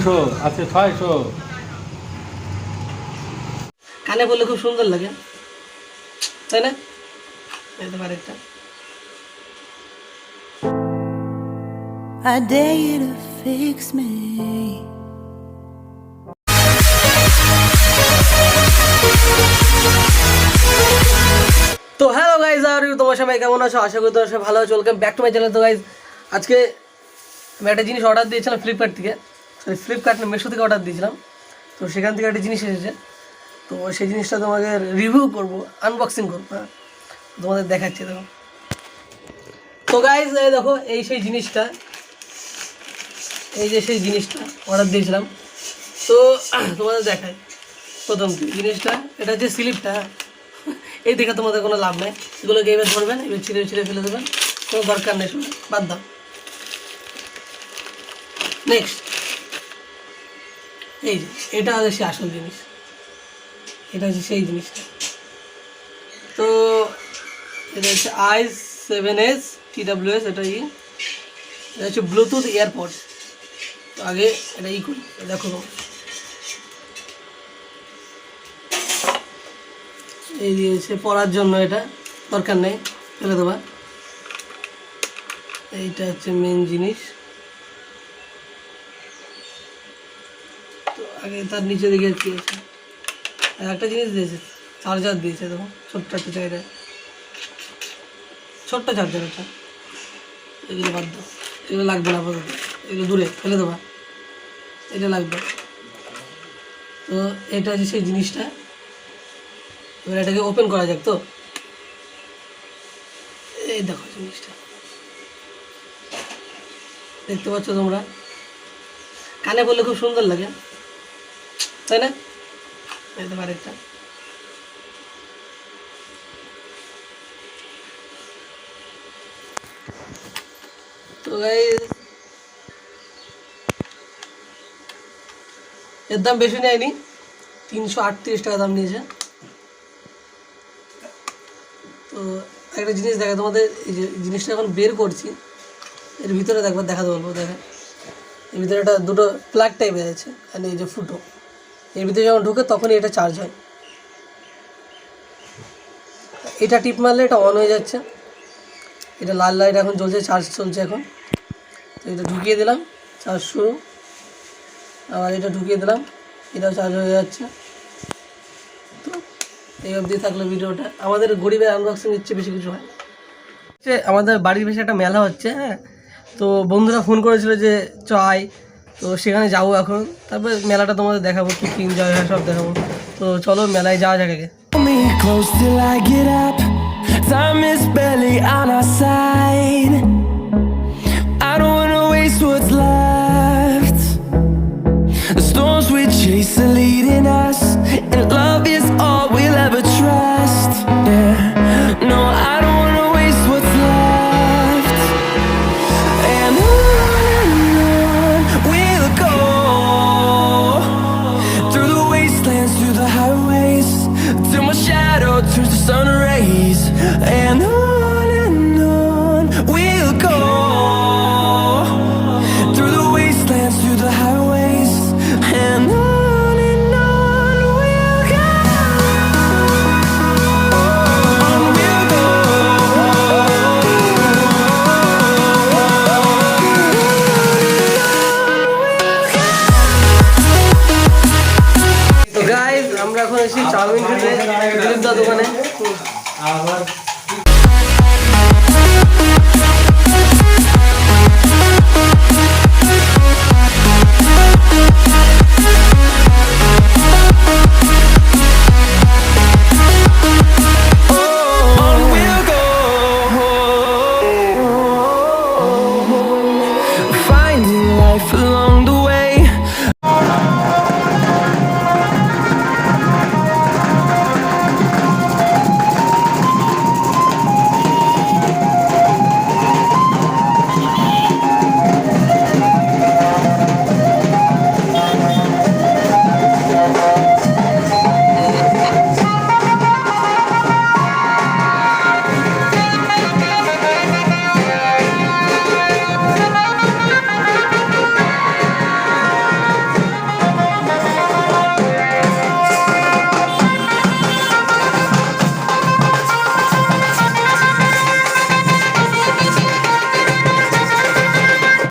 তিনশো আছে 600। কানে বললে খুব সুন্দর লাগে, তাই না? এটা আরেকটা। I dare you to fix me. তো হ্যালো গাইজ, আর তোমার সবাই কেমন আছো? আশা করি তোমার সবাই ভালো আছো। Welcome back to my channel. তো গাইজ আজকে আমি একটা জিনিস অর্ডার দিয়েছিলাম ফ্লিপকার্ট থেকে, সরি ফ্লিপকার্ট না, মিশো থেকে অর্ডার দিয়েছিলাম। তো সেখান থেকে একটা জিনিস এসেছে, তো সেই জিনিসটা তোমাকে রিভিউ করবো, আনবক্সিং করবো। হ্যাঁ, তোমাদের দেখাচ্ছি। দেখো তো গাইজ, এই দেখো এই সেই জিনিসটা, এই যে সেই জিনিসটা অর্ডার দিয়েছিলাম। তো তোমাদের দেখাই প্রথম জিনিসটা, এটা হচ্ছে স্লিপটা। এই দেখে তোমাদের কোনো লাভ নেই, এগুলোকে এবার ধরবেন, এবার ছিঁড়ে ছিঁড়ে ফেলে দেবেন, কোনো দরকার নেই, শুনে বাদ দাও। নেক্সট, এই যে এটা হচ্ছে সেই আসল জিনিস, এটা হচ্ছে সেই জিনিসটা। তো এটা হচ্ছে i7s TWS, এটা এটা হচ্ছে ব্লুটুথ এয়ারপডস। তো আগে এটা করি, দেখো এই দিয়েছে পড়ার জন্য, এটা দরকার নেই, ফেলে দেবা। এইটা হচ্ছে মেন জিনিস। তো আগে তার নিচে দিকে কি আছে, একটা জিনিস দিয়েছে, চার্জার দিয়েছে। দেখো ছোট্ট একটা জায়গায়, ছোট্ট চার্জার। এটা এগুলো বাদ দাও, এগুলো লাগবে না আপাতত, এগুলো দূরে ফেলে দেবা, এটা লাগবে। তো এটা হচ্ছে সেই জিনিসটা। এবার এটাকে ওপেন করা যাক। তো এই দেখো জিনিসটা, দেখতে পাচ্ছ তোমরা? কানে বললে খুব সুন্দর লাগে, তাই না? এই তো আরেকটা। তো গাইস, এর দাম বেশি নেয়নি, 338 টাকা দাম নিয়েছে। তো একটা জিনিস দেখা তোমাদের, এই যে জিনিসটা এখন বের করছি, এর ভিতরে দেখবার দেখাতে বলবো। দেখা, এর ভিতরে একটা দুটো প্লাগ টাইপের আছে, আর এই যে ফুটো, এর ভিতরে যখন ঢুকে তখনই এটা চার্জ হয়। এটা টিপ মারলে এটা অন হয়ে যাচ্ছে, এটা লাল লাইট এখন জ্বলছে, চার্জ চলছে এখন। তো এটা ঢুকিয়ে দিলাম, চার্জ শুরু। আবার এটা ঢুকিয়ে দিলাম, এটাও চার্জ হয়ে যাচ্ছে। তো এই অবধি থাকলো ভিডিওটা। আমাদের গরিবের আনবক্সিং ইচ্ছে বেশি কিছু হয়। আমাদের বাড়ির বেশি একটা মেলা হচ্ছে, হ্যাঁ। তো বন্ধুরা ফোন করেছিল যে চ আয়, তো সেখানে যাবো এখন। তারপরে মেলাটা তোমাদের দেখাবো, কী কী এনজয় হয় সব দেখাবো। তো চলো মেলায় যাওয়া যাক আগে। Time is barely on our side. I don't wanna waste what's left. The storms we chase are leading us, and love is all we'll ever trust. Yeah, no, I don't wanna waste what's left. And on we'll go, through the wastelands, through the highways, till my shadow turns to sun rays. And on we'll go, through the wastelands, through the highways. And on we'll go, on we'll go. তো guys, আমরা এখন এসেছি chowmein খেতে দিলীপ দা দোকানে।